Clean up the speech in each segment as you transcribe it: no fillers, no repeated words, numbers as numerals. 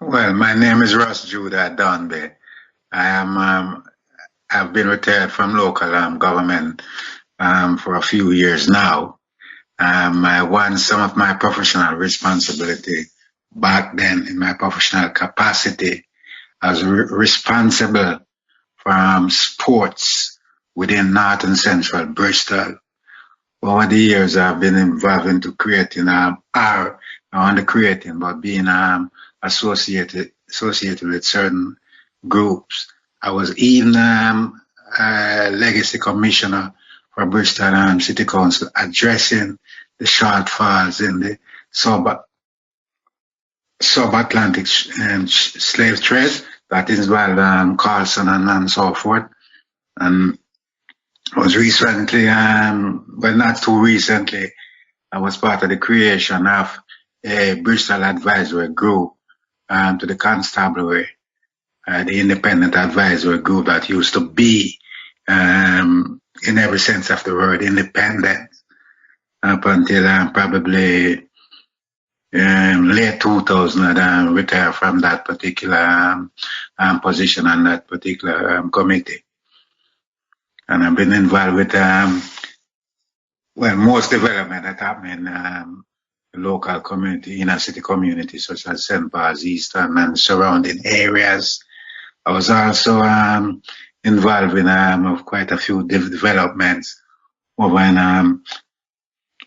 Well, my name is Ras Judah Adunbi. I am I've been retired from local government for a few years now. I won some of my professional responsibility back then in my professional capacity as responsible for sports within North and Central Bristol. Over the years, I've been involved into creating not only creating, but being associated with certain groups. I was even a legacy commissioner for Bristol City Council, addressing the shortfalls in the sub-Atlantic slave trade that involved Carlson and so forth. And was recently, but not too recently, I was part of the creation of a Bristol advisory group to the constabulary, the independent advisory group that used to be, in every sense of the word, independent up until probably late 2000, I retired from that particular position and that particular committee. And I've been involved with, most development that happened in the local community, inner city communities such as St. Paul's, Easton, and surrounding areas. I was also involved in quite a few developments over in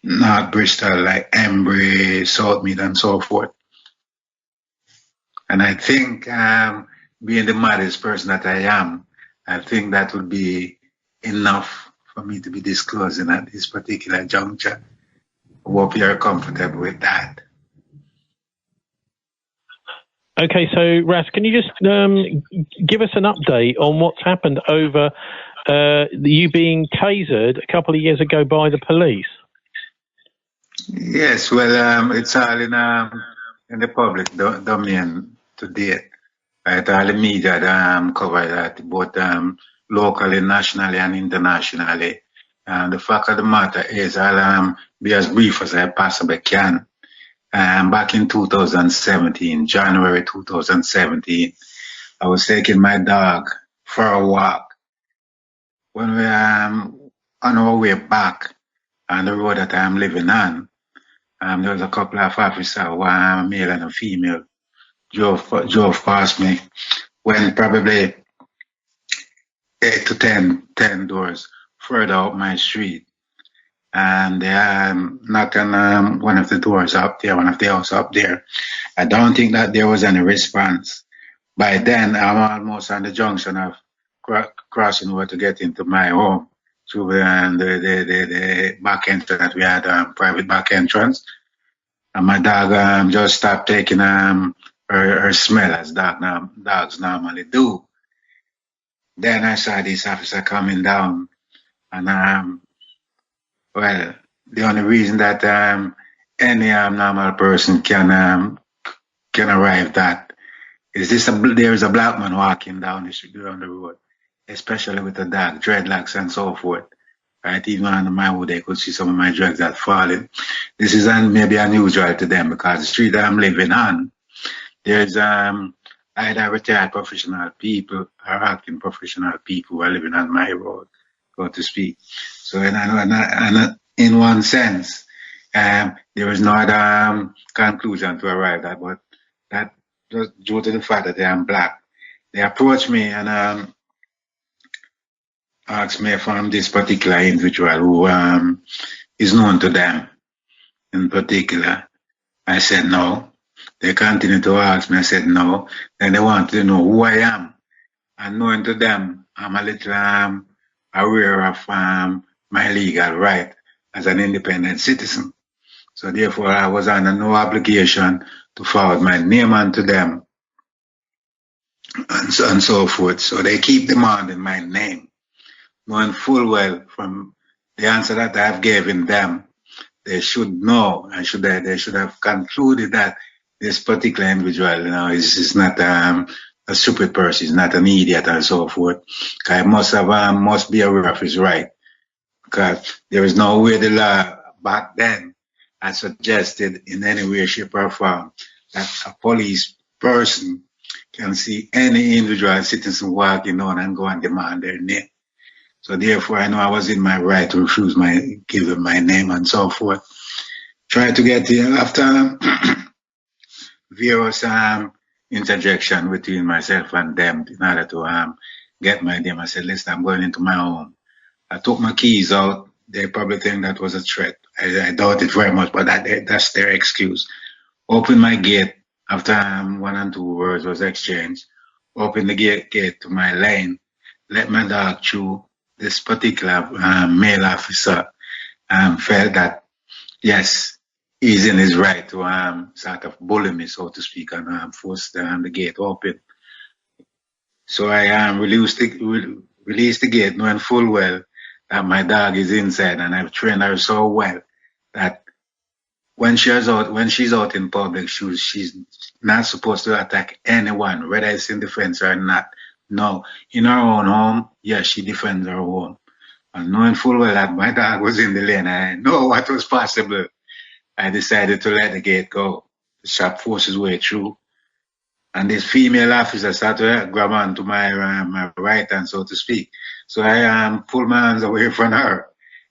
North Bristol, like Embry, Southmead, and so forth. And I think, being the modest person that I am, I think that would be enough for me to be disclosing at this particular juncture. I hope you're comfortable with that. Okay, so Ras, can you just give us an update on what's happened over you being tasered a couple of years ago by the police? Yes, well, it's all in the public domain to date. Right, all the media cover that, both locally, nationally, and internationally. The fact of the matter is, I'll be as brief as I possibly can. Back in 2017, January 2017, I was taking my dog for a walk. When we on our way back on the road that I'm living on, there was a couple of officers, one male and a female, drove past me when probably 8 to 10 doors further up my street. And they knocked on one of the doors up there, one of the houses up there. I don't think that there was any response. By then, I'm almost on the junction of crossing over to get into my home through the back entrance that we had, private back entrance. And my dog just stopped taking her smell as dogs normally do. Then I saw this officer coming down, and well, the only reason that any normal person can arrive at is there is a black man walking down the road, especially with a dog, dreadlocks and so forth. Right, even on my wood, they could see some of my drugs that falling. This is maybe unusual to them because the street I'm living on, there's either retired professional people or acting professional people who are living on my road, so to speak. So, in one sense, there is no other conclusion to arrive at, but that just due to the fact that I am black. They approached me and asked me if I'm this particular individual who is known to them in particular. I said no. They continued to ask me. I said no. Then they wanted to know who I am. And knowing to them, I'm a little aware of my legal right as an independent citizen. So therefore, I was under no obligation to forward my name onto them and so forth. So they keep demanding my name, knowing full well from the answer that I've given them, they should know, and they should have concluded that this particular individual, is not a stupid person, he's not an idiot and so forth. I must be aware of his right, because there is no way the law back then had suggested in any way, shape, or form that a police person can see any individual citizen walking on and go and demand their name. So therefore, I know I was in my right to refuse give them my name and so forth. Try to get after various interjection between myself and them in order to get my name. I said, listen, I'm going into my home. I took my keys out. They probably think that was a threat. I doubt it very much, but that's their excuse. Open my gate after 1 and 2 words was exchanged. Open the gate to my lane. Let my dog through. This particular male officer felt that, yes, he's in his right to sort of bully me, so to speak, and force the gate open. So I released the gate, knowing full well that my dog is inside, and I've trained her so well that when she's out in public, she's not supposed to attack anyone, whether it's in defense or not. No, in her own home, yes, she defends her home. And knowing full well that my dog was in the lane, I know what was possible. I decided to let the gate go. The shop forced his way through. And this female officer started to grab onto my right hand, so to speak. So I pulled my hands away from her.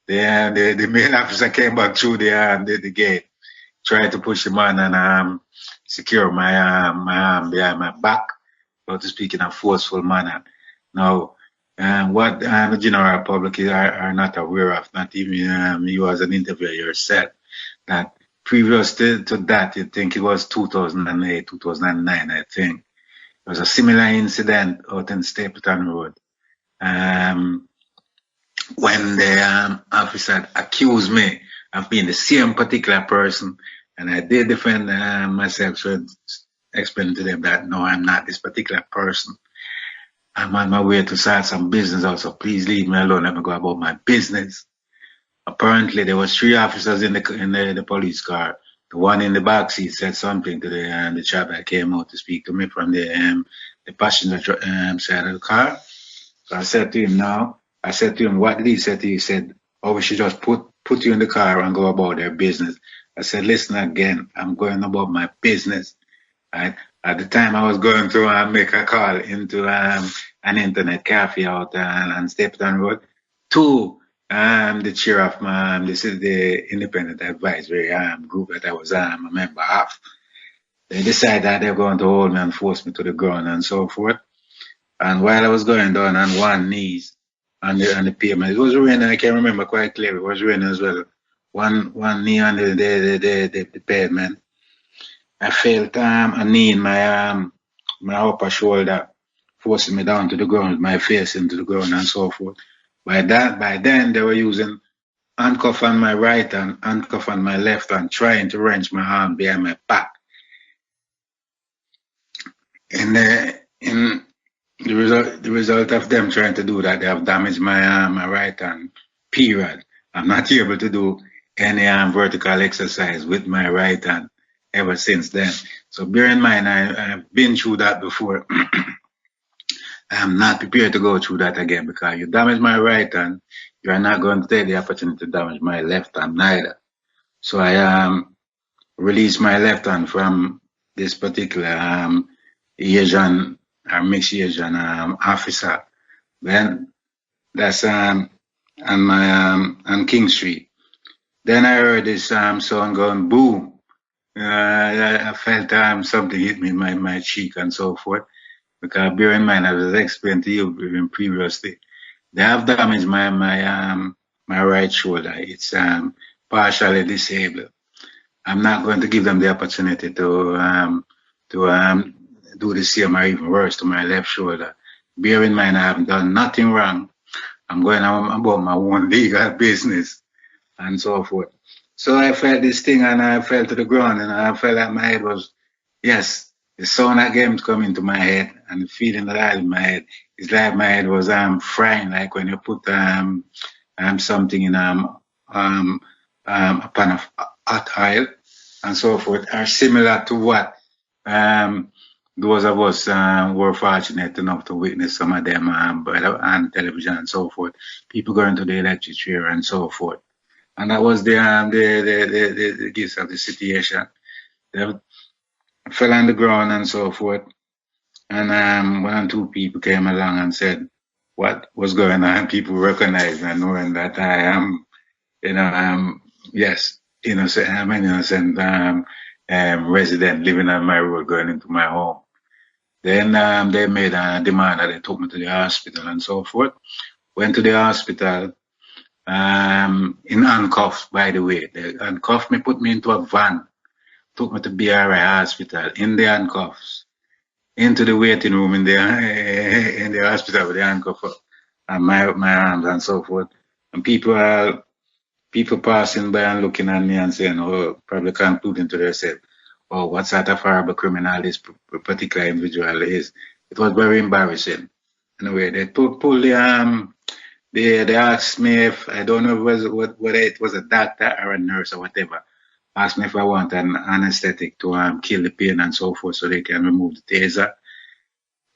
The male officer came back through the gate, tried to push him on and secure my arm behind my back, so to speak, in a forceful manner. Now, what the general public are not aware of, not even you as an interviewer yourself, that previous to that, I think it was 2008, 2009, I think. There was a similar incident out in Stapleton Road when the officer accused me of being the same particular person, and I did defend myself, so explain to them that, no, I'm not this particular person. I'm on my way to start some business out, so please leave me alone. Let me go about my business. Apparently, there was 3 officers in the police car. The one in the back seat said something to the chap that came out to speak to me from the passenger side of the car. So I said to him, no. I said to him, what did he say to you? He said, oh, we should just put you in the car and go about their business. I said, listen again, I'm going about my business. Right? At the time, I was going to make a call into an internet cafe out on Stapleton Road to the chair of this is the independent advisory group that I was a member of. They decided that they're going to hold me and force me to the ground and so forth. And while I was going down on one knees on the pavement, it was raining. I can remember quite clearly. It was raining as well. One knee on the pavement. I felt a knee in my upper shoulder, forcing me down to the ground, my face into the ground and so forth. By then they were using handcuff on my right hand, handcuff on my left hand, trying to wrench my arm behind my back. In the result of them trying to do that, they have damaged my right hand. Period. I'm not able to do any vertical exercise with my right hand ever since then. So bear in mind, I've been through that before. I'm not prepared to go through that again, because you damage my right hand, you are not going to take the opportunity to damage my left hand neither. So I released my left hand from this particular Asian or mixed Asian officer. Then that's on King Street. Then I heard this sound going boom. I felt something hit me in my cheek and so forth. Because bear in mind, as I explained to you even previously, they have damaged my right shoulder. It's partially disabled. I'm not going to give them the opportunity to do the same or even worse to my left shoulder. Bear in mind, I haven't done nothing wrong. I'm going about my own legal business and so forth. So I felt this thing and I fell to the ground and I felt that my head was, yes, the sound again come into my head and the feeling that I had in my head is like my head was frying, like when you put something in a pan of hot oil and so forth, are similar to what those of us were fortunate enough to witness some of them on television and so forth. People going to the electric chair and so forth. And that was the gist of the situation. fell on the ground and so forth. And one or two people came along and said what was going on. People recognized me, knowing that I am, yes, innocent. I'm an innocent resident living on my road, going into my home. Then they made a demand that they took me to the hospital and so forth. Went to the hospital in handcuffs, by the way. They handcuffed me, put me into a van, took me to BRI hospital in the handcuffs, into the waiting room in the in the hospital with the handcuff and my arms and so forth. And people passing by and looking at me and saying, oh, probably concluding to themselves, oh, what sort of horrible criminal this particular individual is. It was very embarrassing. Anyway, they pulled they asked me if, I don't know whether it was a doctor or a nurse or whatever, asked me if I want an anesthetic to kill the pain and so forth so they can remove the taser.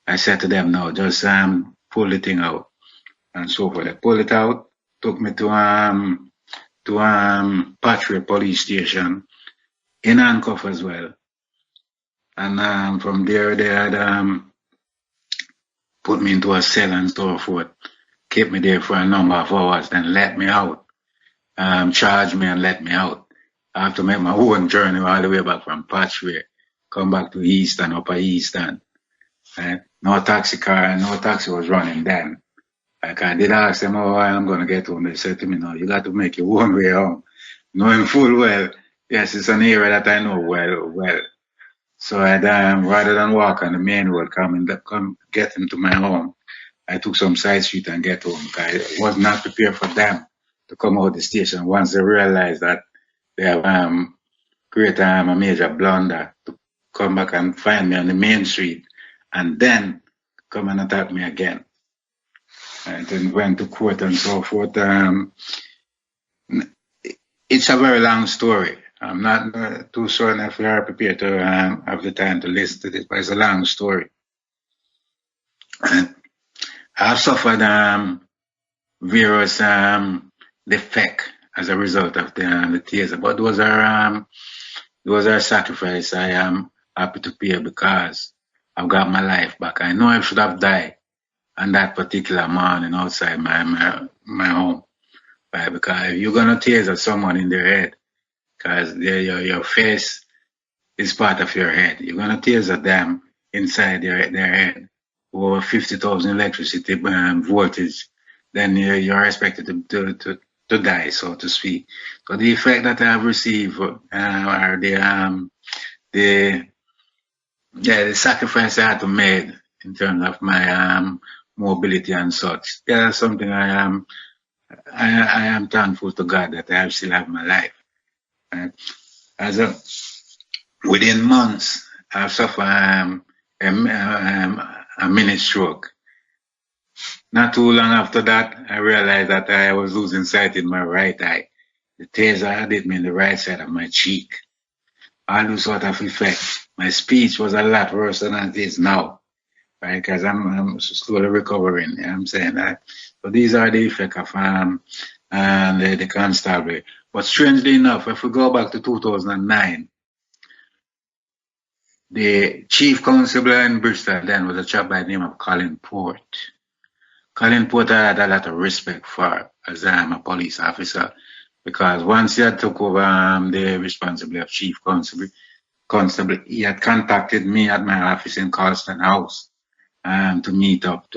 I said to them, no, just pull the thing out and so forth. They pulled it out, took me to Patriot police station in handcuff as well. And from there they had put me into a cell and so forth, kept me there for a number of hours, then let me out, charged me and let me out. I have to make my own journey all the way back from Patriot, come back to Eastern, Upper Eastern. No taxi car, no taxi was running then. Like I did ask them, oh, I'm going to get home. They said to me, no, you got to make your own way home. Knowing full well, yes, it's an area that I know well. So I'd, rather than walk on the main road, come get into my home, I took some side street and get home. I was not prepared for them to come out the station once they realized that they have created a major blunder to come back and find me on the main street and then come and attack me again. And then went to court and so forth. It's a very long story. I'm not too sure if you are prepared to have the time to listen to this, but it's a long story. And I've suffered various defects as a result of the taser, but those are sacrifices I am happy to pay because I've got my life back. I know I should have died on that particular morning outside my home, right? Because if you're gonna taser someone in their head, because your face is part of your head, you're gonna taser them inside their head over 50,000 electricity voltage, then you're expected to die, so to speak. So the effect that I have received are the sacrifice I had to make in terms of my mobility and such. Yeah, something I am thankful to God that I still have my life. Within months, I've suffered a mini stroke. Not too long after that, I realized that I was losing sight in my right eye. The taser hit me in the right side of my cheek. All those sort of effects. My speech was a lot worse than it is now, right? Because I'm slowly recovering. You know what I'm saying that. So these are the effects of the constabulary. But strangely enough, if we go back to 2009, the chief constable in Bristol then was a chap by the name of Colin Port. Colin Port I had a lot of respect for as a police officer because once he had took over the responsibility of chief constable, he had contacted me at my office in Carlston House to meet up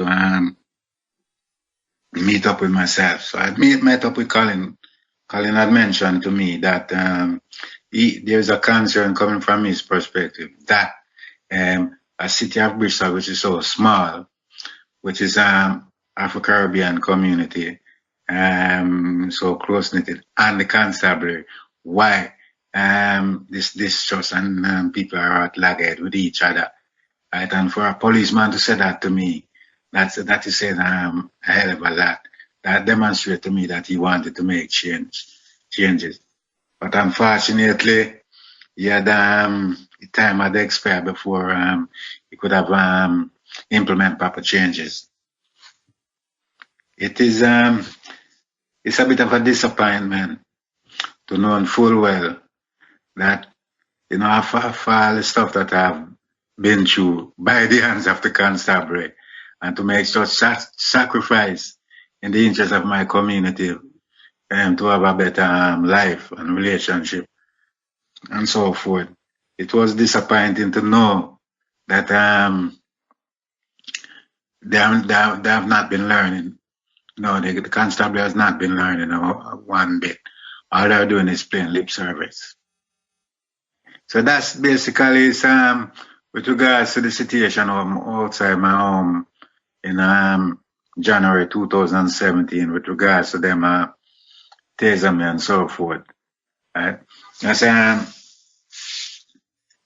with myself. So I met up with Colin. Colin had mentioned to me that there's a concern coming from his perspective that a city of Bristol, which is so small, which is Afro-Caribbean community, so close-knitted, and the constabulary, why this distrust and people are out lagged with each other. Right? And for a policeman to say that to me, that is saying a hell of a lot. That demonstrates to me that he wanted to make changes. But unfortunately, he had the time had expired before he could have implement proper changes. It is it's a bit of a disappointment to know full well that you know, of all the stuff that I've been through by the hands of the constabulary, and to make such sacrifice in the interest of my community, to have a better life and relationship and so forth. It was disappointing to know that they have not been learning. No, the constabulary has not been learning one bit. All they're doing is playing lip service. So that's basically with regards to the situation outside my home in January 2017 with regards to them taser me and so forth. Right?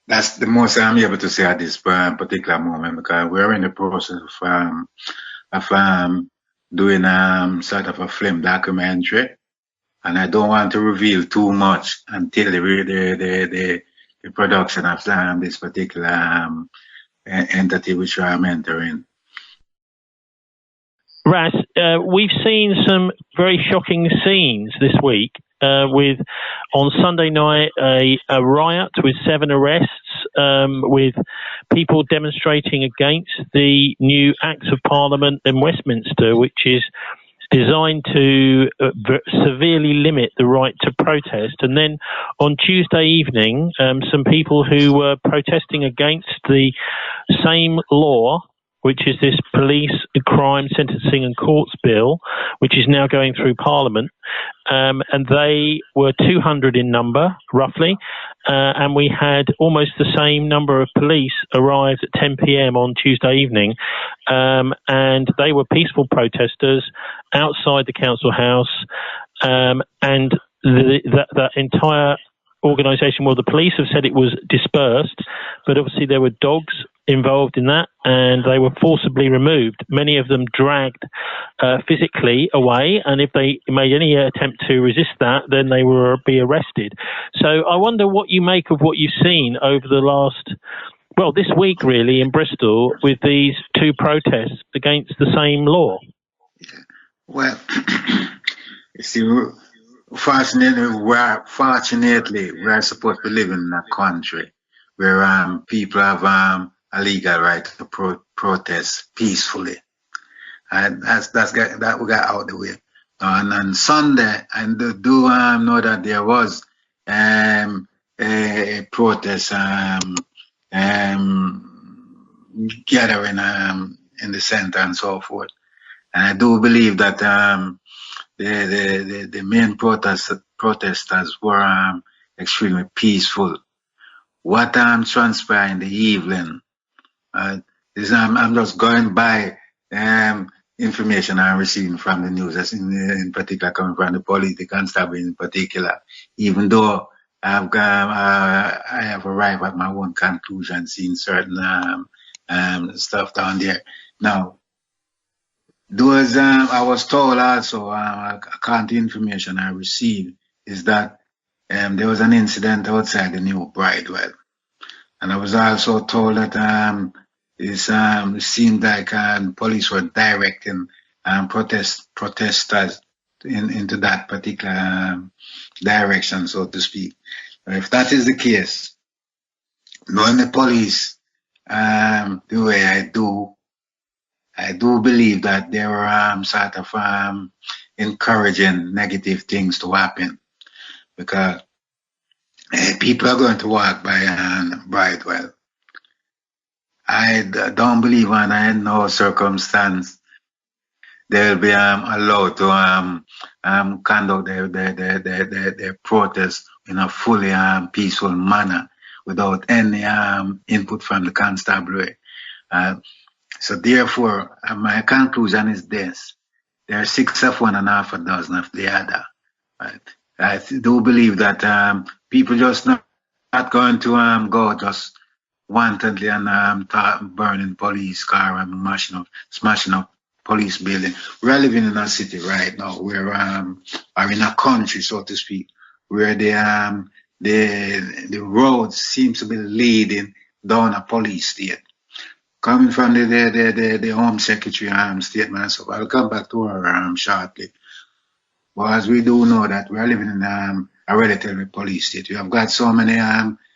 That's the most I'm able to say at this particular moment, because we're in the process of doing sort of a film documentary, and I don't want to reveal too much until the production of this particular entity which I'm entering. Ras, we've seen some very shocking scenes this week with, on Sunday night, a riot with 7 arrests, with people demonstrating against the new Acts of Parliament in Westminster, which is designed to severely limit the right to protest. And then on Tuesday evening, some people who were protesting against the same law, which is this police crime sentencing and courts bill, which is now going through Parliament. And they were 200 in number, roughly. And we had almost the same number of police arrived at 10 p.m. on Tuesday evening. And they were peaceful protesters outside the council house. And that entire organisation, well, the police have said it was dispersed, but obviously there were dogs involved in that, and they were forcibly removed, many of them dragged physically away, and if they made any attempt to resist that, then they will be arrested. So I wonder what you make of what you've seen over the last, well, this week really in Bristol, with these 2 protests against the same law. Well, you see, fortunately, we're supposed to live in a country where people have a legal right to protest peacefully. And that we got out the way. And on Sunday, and do know that there was a protest gathering in the center and so forth. And I do believe that the main protesters were extremely peaceful. What transpired in the evening is I'm just going by information I'm receiving from the news, as in particular coming from the police, the constable in particular, even though I have arrived at my own conclusion, seeing certain stuff down there. Now, those I was told also, according to information I received, is that there was an incident outside the new Bridewell. And I was also told that it seemed like police were directing protesters into that particular direction, so to speak. If that is the case, knowing the police the way I do believe that they were sort of encouraging negative things to happen, because people are going to walk by Bridewell. I don't believe under no circumstance they'll be allowed to conduct their protest in a fully peaceful manner without any input from the constabulary. So therefore, my conclusion is this: there are 6 of one and half a dozen of the other. Right? I do believe that people just not going to go just wantonly and burning police car and smashing up police building. We're living in a city right now where are in a country, so to speak, where the roads seems to be leading down a police state. Coming from the Home Secretary statement, so I'll come back to her shortly. But as we do know that we're living in a relatively police state, we have got so many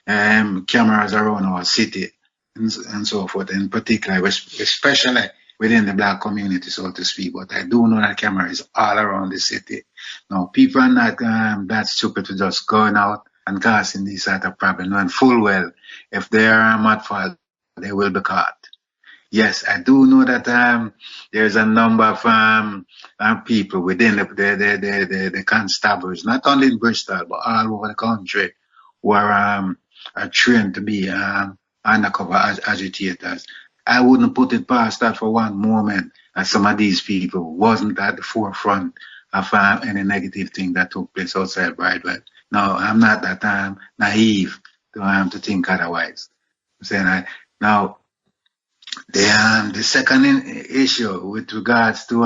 cameras around our city and so forth, in particular, especially within the black community, so to speak. But I do know that camera is all around the city. Now, people are not that stupid to just going out and causing these sort of problems, knowing full well if they are at fault, they will be caught. Yes, I do know that there's a number of people within the constables, not only in Bristol, but all over the country, who are trained to be undercover agitators. I wouldn't put it past that for one moment that some of these people wasn't at the forefront of any negative thing that took place outside Bridewell. No, I'm not that naive to think otherwise. I'm saying now. The second issue with regards to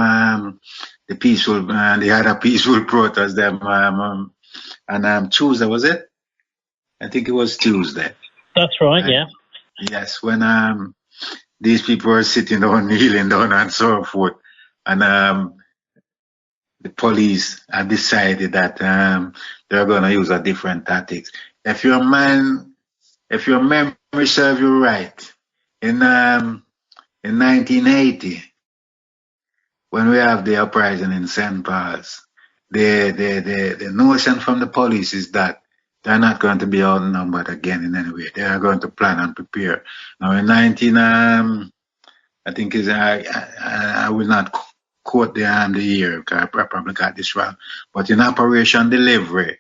the peaceful, the other peaceful protests, and Tuesday, was it? I think it was Tuesday. That's right, yeah. Yes, when these people were sitting down, kneeling down, and so forth, and the police have decided that they're going to use a different tactics. If your memory serves you right, in 1980, when we have the uprising in St. Paul's, the notion from the police is that they're not going to be outnumbered again in any way. They are going to plan and prepare. Now in I think I will not quote the year because I probably got this wrong, but in Operation Delivery,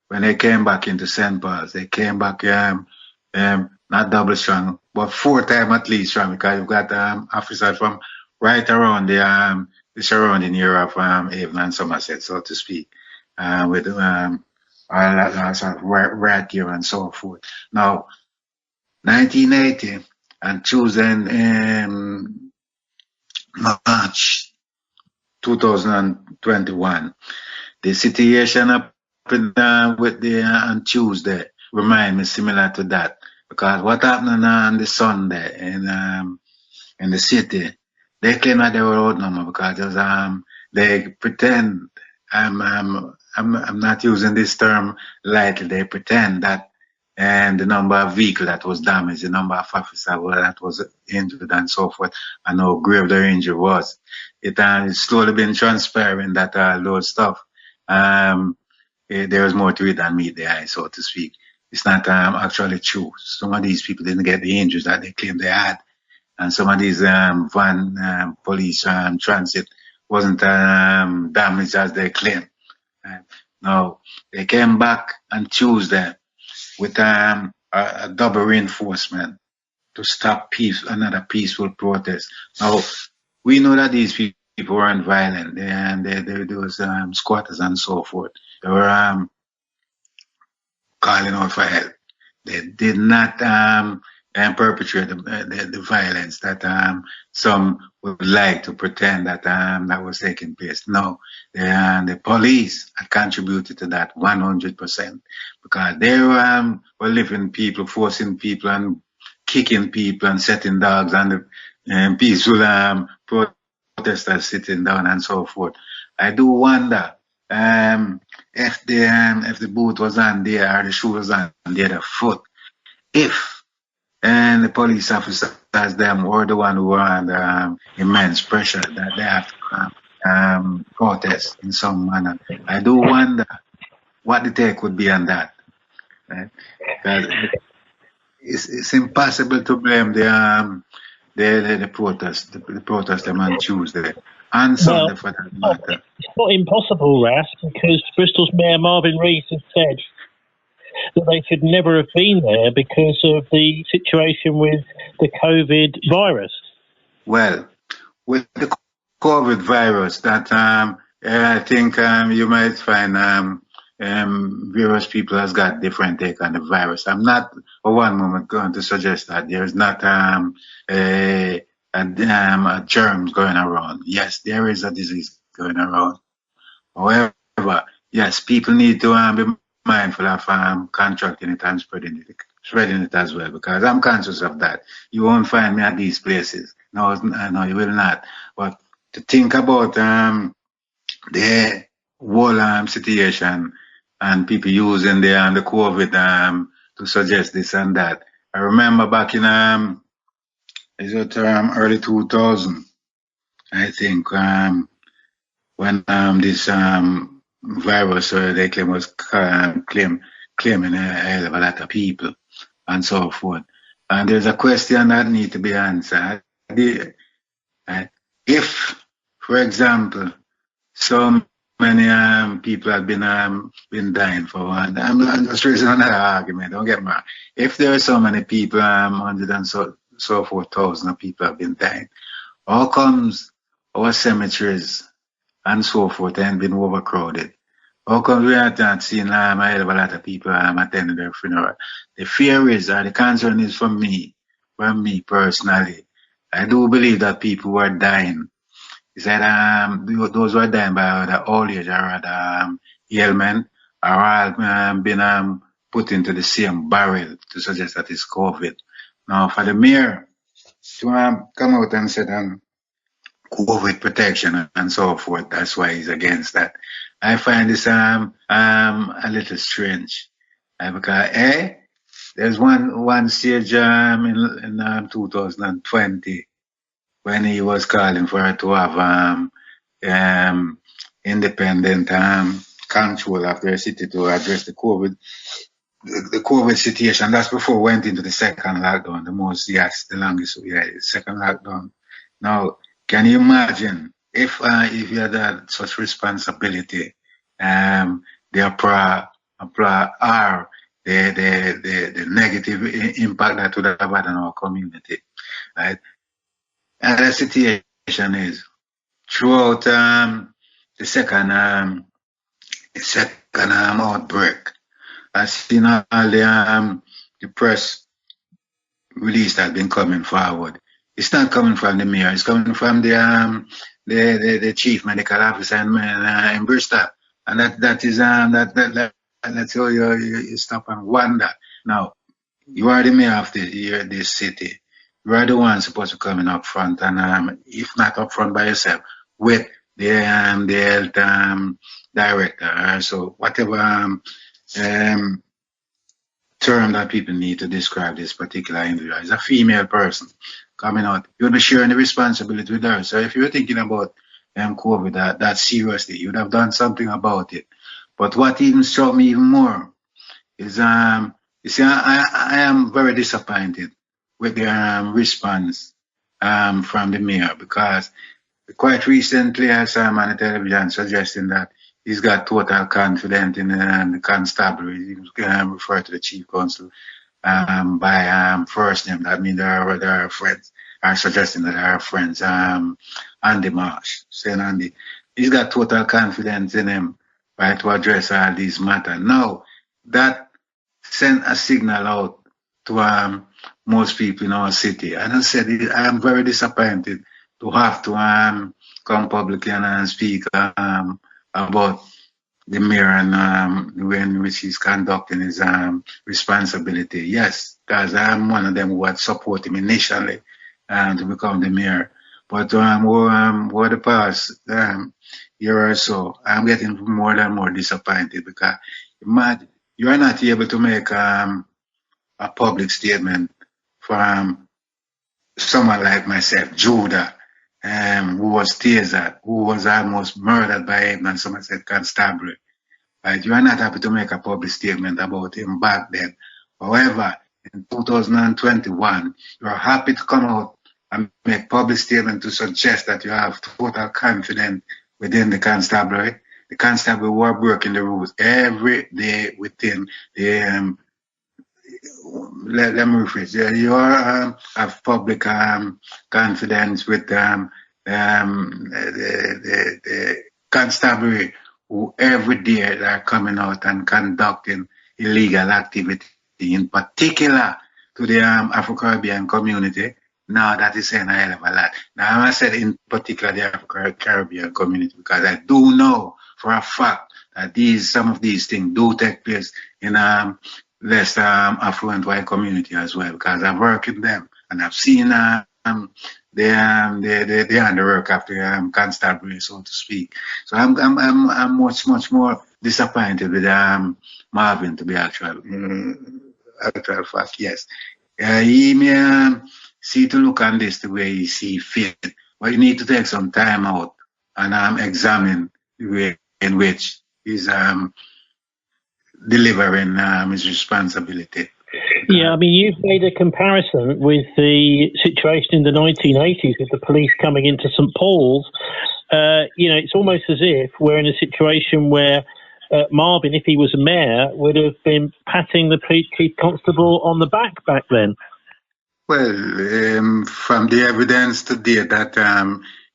when they came back into St. Paul's, they came back not double strong, but 4 times at least strong, because you've got officers from right around the surrounding area of Avon and Somerset, so to speak, with all that sort of right here and so forth. Now, 1980 and Tuesday in March 2021, the situation up with on Tuesday remind me similar to that. Because what happened on the Sunday in the city, they claim that they were outnumbered because they pretend I'm not using this term lightly. They pretend that the number of vehicles that was damaged, the number of officers that was injured and so forth, and how grave their injury was. It's slowly been transpiring that those stuff. There was more to it than meet the eye, so to speak. It's not actually true. Some of these people didn't get the injuries that they claimed they had. And some of these van police transit wasn't damaged as they claim. Now, they came back on Tuesday with a double reinforcement to stop another peaceful protest. Now, we know that these people weren't violent. There was squatters and so forth. They were calling out for help. They did not perpetrate the violence that some would like to pretend that that was taking place. No, the police had contributed to that 100% because they were living people, forcing people and kicking people and setting dogs and the peaceful protesters sitting down and so forth. I do wonder if the boot was on there or the shoe was on the other foot, if the police officers them were the one who were under immense pressure that they have to protest in some manner. I do wonder what the take would be on that. Right? Because it's impossible to blame the protest, the protest them on Tuesday. And Sunday for that matter. It's not impossible, Ras, because Bristol's Mayor Marvin Rees has said that they should never have been there because of the situation with the COVID virus. Well, with the COVID virus, that I think you might find various people has got different take on the virus. I'm not for one moment going to suggest that there's not germs going around. Yes, there is a disease going around. However, yes, people need to be mindful of contracting it and spreading it as well, because I'm conscious of that. You won't find me at these places. No, you will not. But to think about the whole situation and people using the COVID to suggest this and that. I remember back in early 2000, I think, when this virus they claim was claiming a hell of a lot of people and so forth. And there's a question that needs to be answered. If, for example, so many people have been dying for one, I'm just raising another argument, don't get me wrong. If there are so many people, 100 and so forth thousand of people have been dying, how comes our cemeteries and so forth and been overcrowded? How come we are not seeing a hell of a lot of people attending their funeral? The fear is, or the concern is from me personally. I do believe that people who are dying, is that those who are dying by the old age or other ailment are all been put into the same barrel to suggest that it's COVID. Now, for the mayor to come out and say COVID protection and so forth, that's why he's against that. I find this a little strange, because there's one stage in 2020 when he was calling for it to have independent control of their city to address the COVID situation. That's before we went into the second lockdown, the longest, second lockdown. Now, can you imagine if you had such responsibility, the negative impact that would have had on our community, right? And the situation is throughout the second outbreak, I've seen all the press release that been coming forward. It's not coming from the mayor. It's coming from the chief medical officer in Bristol, and that's how you stop and wonder. Now, you are the mayor of this city. You are the one supposed to come in up front, and if not up front by yourself, with the health director. So whatever term that people need to describe this particular individual is a female person coming out. You'll be sharing the responsibility with her. So if you're thinking about COVID that seriously, you'd have done something about it. But what even struck me even more is you see, I am very disappointed with the response from the mayor, because quite recently I saw him on the television suggesting that he's got total confidence in the constabulary. He was referred to the chief counsel by first name. That means they are friends. Are suggesting that they are friends. Andy Marsh, saying Andy, he's got total confidence in him, right, to address all these matters. Now, that sent a signal out to most people in our city. And I said, I am very disappointed to have to come publicly and speak about the mayor and the way in which he's conducting his responsibility. Yes, because I'm one of them who had supported him initially to become the mayor. But over the past year or so, I'm getting more and more disappointed, because you are not able to make a public statement from someone like myself, Judah, who was tasered, who was almost murdered by him and someone said constabulary. Right? You are not happy to make a public statement about him back then. However, in 2021, you are happy to come out and make public statement to suggest that you have total confidence within the constabulary. The constable who are breaking the rules every day within the let me rephrase. You are have public confidence with the constabulary who every day are coming out and conducting illegal activity, in particular to the Afro-Caribbean community. Now that is saying a hell of a lot. Now I said in particular the Afro-Caribbean community, because I do know for a fact that some of these things do take place in less affluent white community as well, because I've worked with them and I've seen the underwork of the constabulary, so to speak. So I'm much more disappointed with Marvin, to be actual actual fact, yes. He may see to look on this the way he see fit, but you need to take some time out and examine the way in which he's delivering his responsibility. Yeah, I mean, you've made a comparison with the situation in the 1980s with the police coming into St Paul's. It's almost as if we're in a situation where Marvin, if he was a mayor, would have been patting the chief constable on the back then. Well, from the evidence today that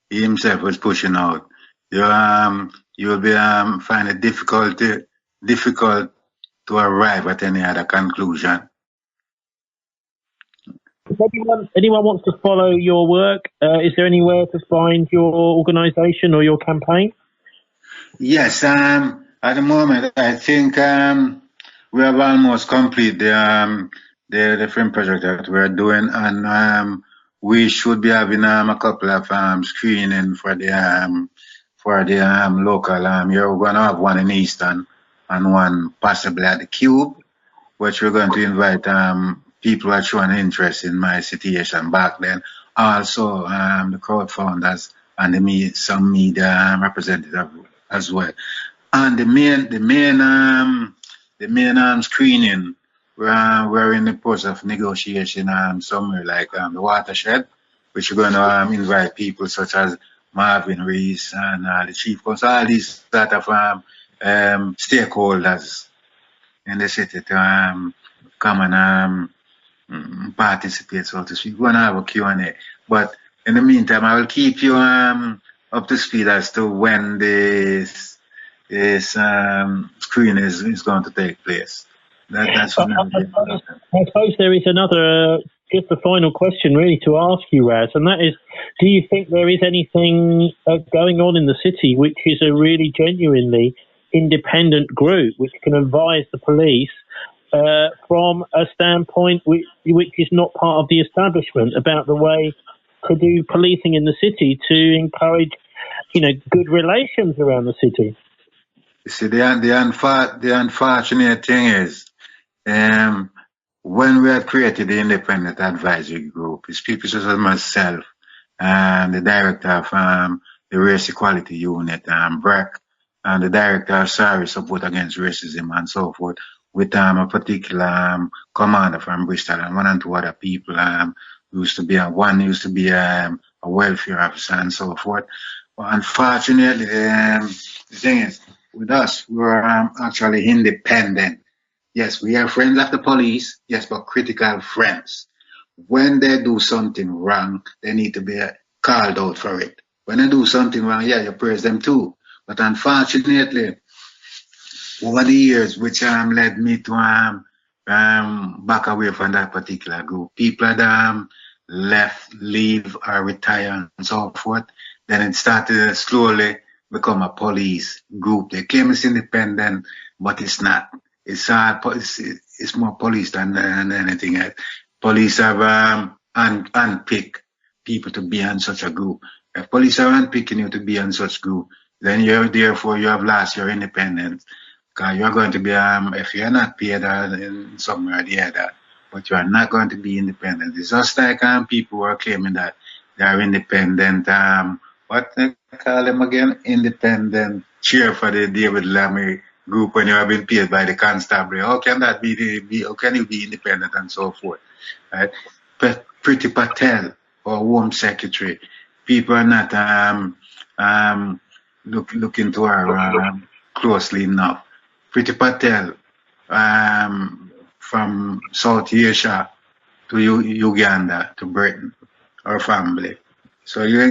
he himself was pushing out, you will be find it difficult to arrive at any other conclusion. If anyone wants to follow your work, is there anywhere to find your organisation or your campaign? Yes, at the moment, I think we have almost complete the film project that we're doing, and we should be having a couple of screening for the local. We're going to have one in Easton and one possibly at the Cube, which we're going to invite people who are showing interest in my situation back then. Also, the crowdfunders and some media representatives as well. And the main screening, we're in the process of negotiation somewhere like the Watershed, which we're going to invite people such as Marvin Rees and the Chief Counsel, all these sort of stakeholders in the city to come and participate, so to speak. We're going to have a Q&A. But in the meantime, I will keep you up to speed as to when this screen is going to take place. That's what I suppose there is another, just a final question really to ask you, Ras, and that is, do you think there is anything going on in the city which is a really genuinely independent group which can advise the police from a standpoint which is not part of the establishment about the way to do policing in the city to encourage, good relations around the city? You see, the unfortunate thing is, when we had created the Independent Advisory Group, it's people such as myself, the director of the Race Equality Unit, Breck, and the director of Service Support Against Racism and so forth, with a particular commander from Bristol and one and two other people. One used to be a welfare officer and so forth. But unfortunately, the thing is, with us, we're actually independent. Yes, we are friends of the police, yes, but critical friends. When they do something wrong, they need to be called out for it. When they do something wrong, yeah, you praise them too. But unfortunately, over the years, which led me to back away from that particular group, people had left, leave, or retire, and so forth. Then it started to slowly become a police group. They claim it's independent, but it's not. It's more police than anything else. Police have unpicked people to be on such a group. If police are unpicking you to be on such group, then therefore you have lost your independence. Because you're going to be, if you're not paid in somewhere or the other, but you are not going to be independent. It's just like people who are claiming that they are independent, what they call them again? Independent chair for the David Lammy group when you have been paid by the constabulary. How can that be? How can you be independent and so forth? Right? Pretty Patel or Home Secretary, people are not looking to her closely enough. Pretty Patel from South Asia to Uganda to Britain, her family. So you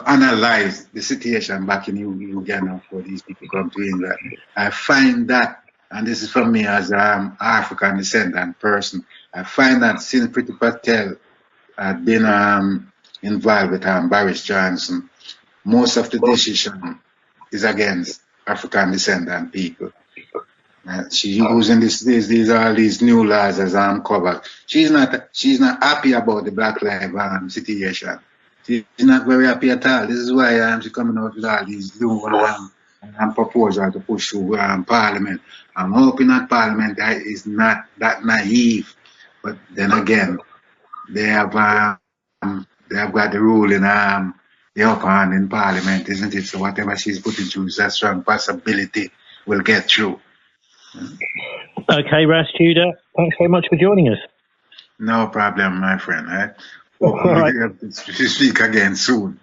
analyze the situation back in Uganda before these people come to England. I find that, and this is from me as an African descendant person, I find that since Pretty Patel had been involved with Boris Johnson, most of the decision is against African descendant people. She's using these new laws as covered. She's not happy about the Black Lives situation. She's not very happy at all. This is why she's coming out with all these new proposal to push through Parliament. I'm hoping that Parliament is not that naive, but then again, they have got the rule in the upper hand in Parliament, isn't it? So whatever she's putting through is a strong possibility will get through. Okay, Ras Judah, thanks very much for joining us. No problem, my friend. Hope we'll speak again soon.